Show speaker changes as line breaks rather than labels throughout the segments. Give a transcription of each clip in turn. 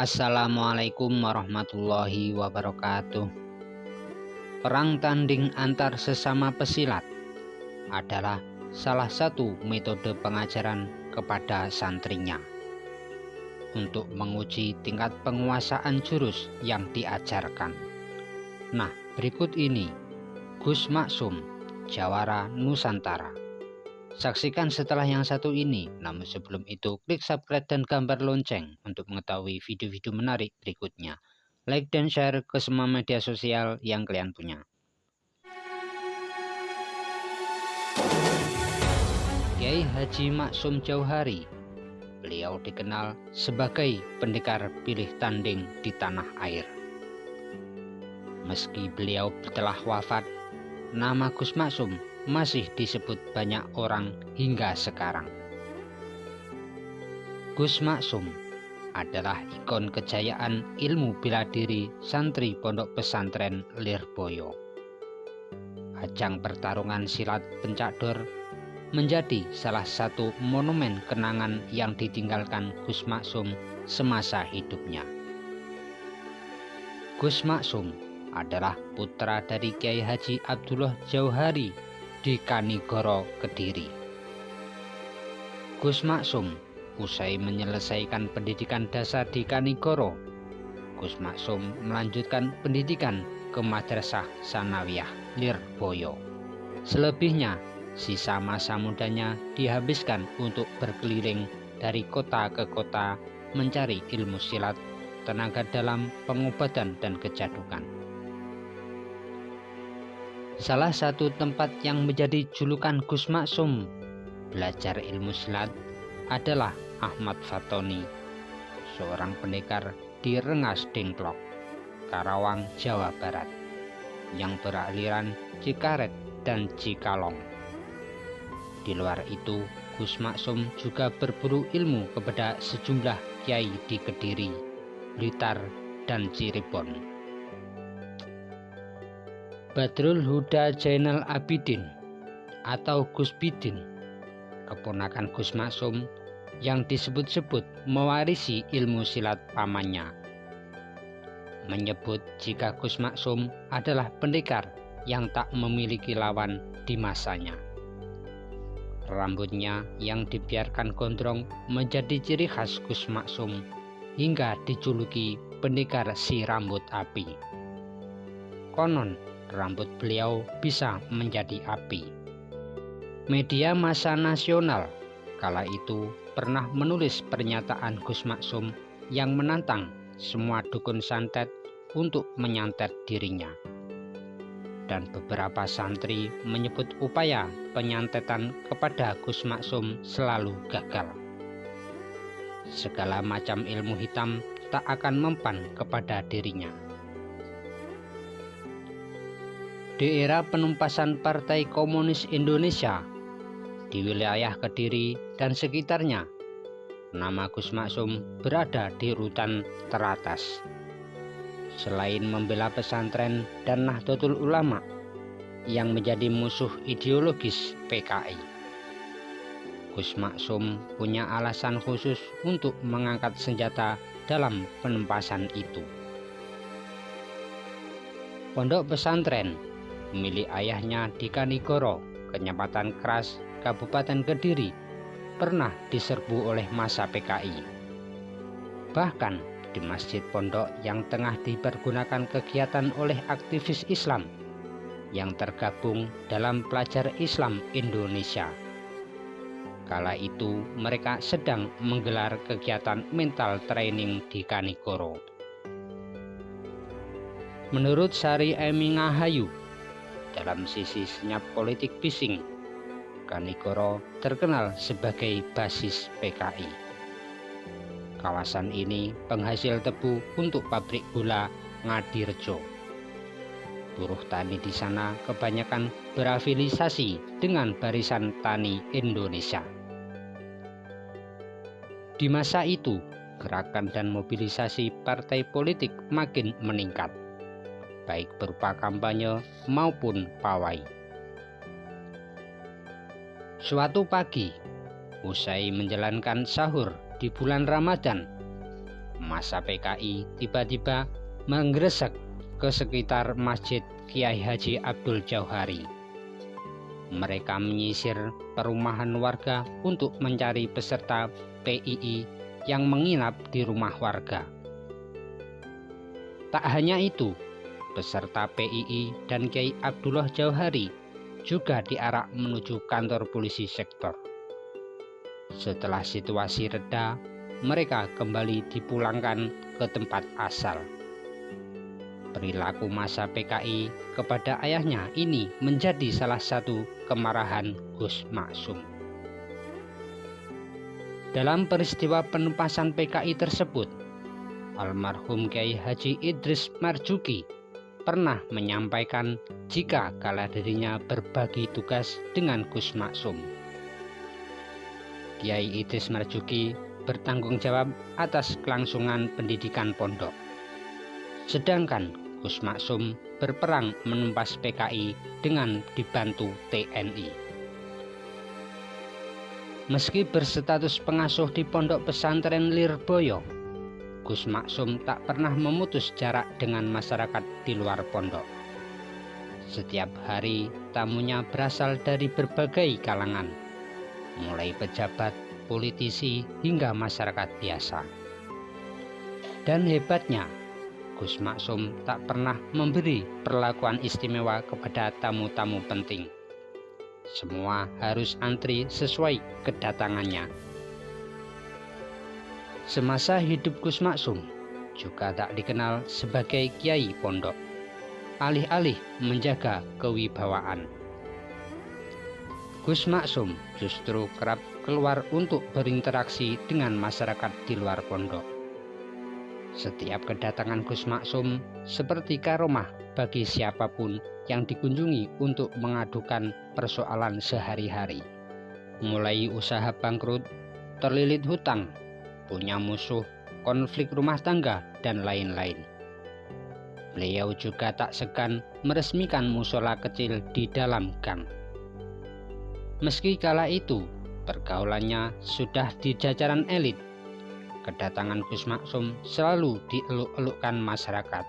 Assalamualaikum warahmatullahi wabarakatuh. Perang tanding antar sesama pesilat adalah salah satu metode pengajaran kepada santrinya untuk menguji tingkat penguasaan jurus yang diajarkan. Nah, berikut ini Gus Maksum, Jawara Nusantara. Saksikan setelah yang satu ini. Namun sebelum itu, klik subscribe dan gambar lonceng untuk mengetahui video-video menarik berikutnya. Like dan share ke semua media sosial yang kalian punya. Kiai Haji Maksum Jauhari. Beliau dikenal sebagai pendekar pilih tanding di tanah air. Meski beliau telah wafat, nama Gus Maksum masih disebut banyak orang hingga sekarang. Gus Maksum adalah ikon kejayaan ilmu bela diri santri Pondok Pesantren Lirboyo. Ajang pertarungan silat pencak dor menjadi salah satu monumen kenangan yang ditinggalkan Gus Maksum semasa hidupnya. Gus Maksum adalah putra dari Kiai Haji Abdullah Jauhari di Kanigoro, Kediri. Gus Maksum usai menyelesaikan pendidikan dasar di Kanigoro, Gus Maksum melanjutkan pendidikan ke Madrasah Sanawiyah Lirboyo. Selebihnya, sisa masa mudanya dihabiskan untuk berkeliling dari kota ke kota mencari ilmu silat, tenaga dalam, pengobatan, dan kejadukan. Salah satu tempat yang menjadi julukan Gus Maksum belajar ilmu silat adalah Ahmad Fatoni, seorang pendekar di Rengas Dengklok, Karawang, Jawa Barat, yang beraliran Cikaret dan Cikalong. Di luar itu, Gus Maksum juga berburu ilmu kepada sejumlah kiai di Kediri, Blitar, dan Cirebon. Badrul Huda Zainal Abidin atau Gus Bidin, keponakan Gus Maksum yang disebut-sebut mewarisi ilmu silat pamannya, menyebut jika Gus Maksum adalah pendekar yang tak memiliki lawan di masanya. Rambutnya yang dibiarkan gondrong menjadi ciri khas Gus Maksum hingga dijuluki pendekar si rambut api. Konon rambut beliau bisa menjadi api. Media massa nasional kala itu pernah menulis pernyataan Gus Maksum yang menantang semua dukun santet untuk menyantet dirinya. Dan beberapa santri menyebut upaya penyantetan kepada Gus Maksum selalu gagal. Segala macam ilmu hitam tak akan mempan kepada dirinya. Di era penumpasan Partai Komunis Indonesia di wilayah Kediri dan sekitarnya, nama Gus Maksum berada di urutan teratas. Selain membela pesantren dan Nahdlatul Ulama yang menjadi musuh ideologis PKI, Gus Maksum punya alasan khusus untuk mengangkat senjata dalam penumpasan itu. Pondok pesantren milik ayahnya di Kanigoro, Kecamatan Keras, Kabupaten Kediri, pernah diserbu oleh massa PKI. Bahkan di masjid pondok yang tengah dipergunakan kegiatan oleh aktivis Islam yang tergabung dalam Pelajar Islam Indonesia. Kala itu mereka sedang menggelar kegiatan mental training di Kanigoro. Menurut Sari Emi Ngahayu, dalam sisi senyap politik bising, Kanigoro terkenal sebagai basis PKI. Kawasan ini penghasil tebu untuk pabrik gula Ngadirejo. Buruh tani di sana kebanyakan berafiliasi dengan Barisan Tani Indonesia. Di masa itu, gerakan dan mobilisasi partai politik makin meningkat, baik berupa kampanye maupun pawai. Suatu pagi, usai menjalankan sahur di bulan Ramadan, massa PKI tiba-tiba menggresek ke sekitar Masjid Kiai Haji Abdul Jauhari. Mereka menyisir perumahan warga untuk mencari peserta PII yang menginap di rumah warga. Tak hanya itu, peserta PII dan Kiai Abdullah Jauhari juga diarak menuju kantor polisi sektor. Setelah situasi reda, mereka kembali dipulangkan ke tempat asal. Perilaku massa PKI kepada ayahnya ini menjadi salah satu kemarahan Gus Maksum. Dalam peristiwa penumpasan PKI tersebut, almarhum Kiai Haji Idris Marzuki pernah menyampaikan jika kala dirinya berbagi tugas dengan Gus Maksum. Kiai Idris Marzuki bertanggung jawab atas kelangsungan pendidikan pondok, sedangkan Gus Maksum berperang menumpas PKI dengan dibantu TNI. Meski berstatus pengasuh di pondok pesantren Lirboyo, Gus Maksum tak pernah memutus jarak dengan masyarakat di luar pondok. Setiap hari tamunya berasal dari berbagai kalangan, mulai pejabat, politisi, hingga masyarakat biasa. Dan hebatnya, Gus Maksum tak pernah memberi perlakuan istimewa kepada tamu-tamu penting. Semua harus antri sesuai kedatangannya. Semasa hidup Gus Maksum juga tak dikenal sebagai kiai pondok, alih-alih menjaga kewibawaan. Gus Maksum justru kerap keluar untuk berinteraksi dengan masyarakat di luar pondok. Setiap kedatangan Gus Maksum seperti karomah bagi siapapun yang dikunjungi untuk mengadukan persoalan sehari-hari, mulai usaha bangkrut, terlilit hutang, punya musuh, konflik rumah tangga, dan lain-lain. Beliau juga tak segan meresmikan musola kecil di dalam gang. Meski kala itu pergaulannya sudah di jajaran elit, kedatangan Gus Maksum selalu dieluk-elukkan masyarakat.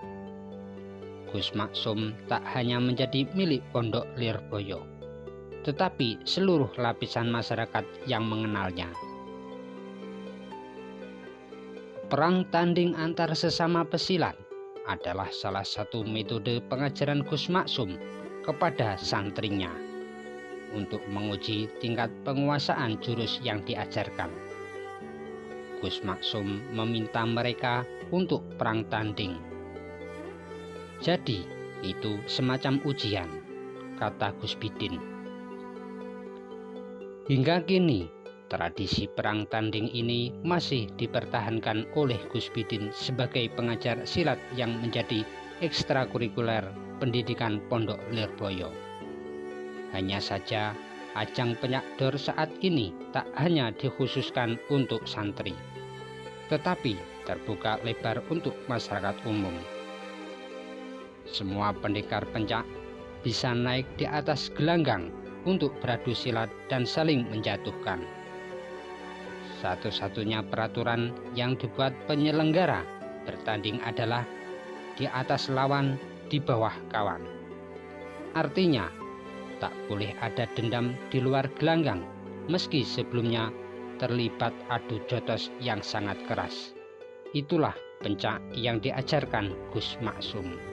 Gus Maksum tak hanya menjadi milik pondok Lirboyo, tetapi seluruh lapisan masyarakat yang mengenalnya. Perang tanding antar sesama pesilat adalah salah satu metode pengajaran Gus Maksum kepada santrinya untuk menguji tingkat penguasaan jurus yang diajarkan. Gus Maksum meminta mereka untuk perang tanding. Jadi, itu semacam ujian, kata Gus Bidin. Hingga kini, tradisi perang tanding ini masih dipertahankan oleh Gus Bidin sebagai pengajar silat yang menjadi ekstrakurikuler pendidikan Pondok Lirboyo. Hanya saja, ajang penyakdor saat ini tak hanya dikhususkan untuk santri, tetapi terbuka lebar untuk masyarakat umum. Semua pendekar pencak bisa naik di atas gelanggang untuk beradu silat dan saling menjatuhkan. Satu-satunya peraturan yang dibuat penyelenggara bertanding adalah di atas lawan, di bawah kawan. Artinya, tak boleh ada dendam di luar gelanggang, meski sebelumnya terlibat adu jotos yang sangat keras. Itulah pencak yang diajarkan Gus Maksum.